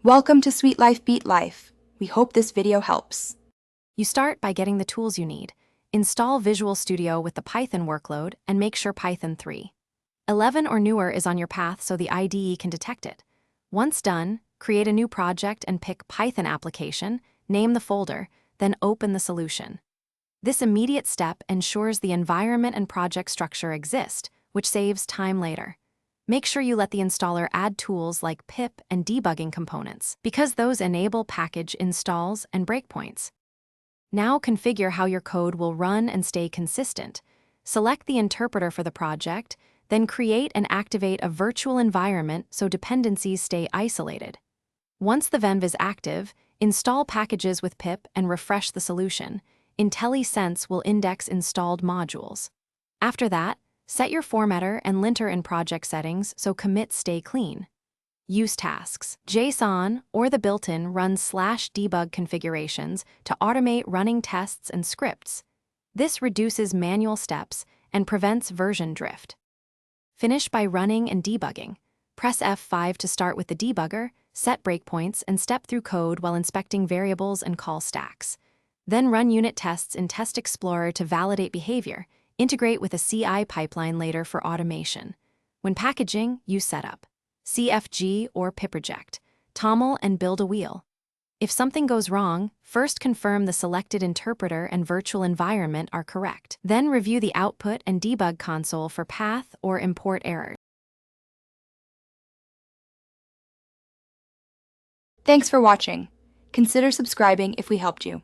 Welcome to Sweet Life Beat Life. We hope this video helps. You start by getting the tools you need. Install Visual Studio with the Python workload and make sure Python 3.11 or newer is on your path so the IDE can detect it. Once done, create a new project and pick Python application, name the folder, then open the solution. This immediate step ensures the environment and project structure exist, which saves time later. Make sure you let the installer add tools like pip and debugging components, because those enable package installs and breakpoints. Now configure how your code will run and stay consistent. Select the interpreter for the project, then create and activate a virtual environment so dependencies stay isolated. Once the venv is active, install packages with pip and refresh the solution. IntelliSense will index installed modules. After that, set your formatter and linter in project settings so commits stay clean. Use tasks. JSON or the built-in run /debug configurations to automate running tests and scripts. This reduces manual steps and prevents version drift. Finish by running and debugging. Press F5 to start with the debugger, set breakpoints, and step through code while inspecting variables and call stacks. Then run unit tests in Test Explorer to validate behavior. Integrate with a CI pipeline later for automation. When packaging, use setup, CFG or pip reject, TOML and build a wheel. If something goes wrong, first confirm the selected interpreter and virtual environment are correct. Then review the output and debug console for path or import errors. Thanks for watching. Consider subscribing if we helped you.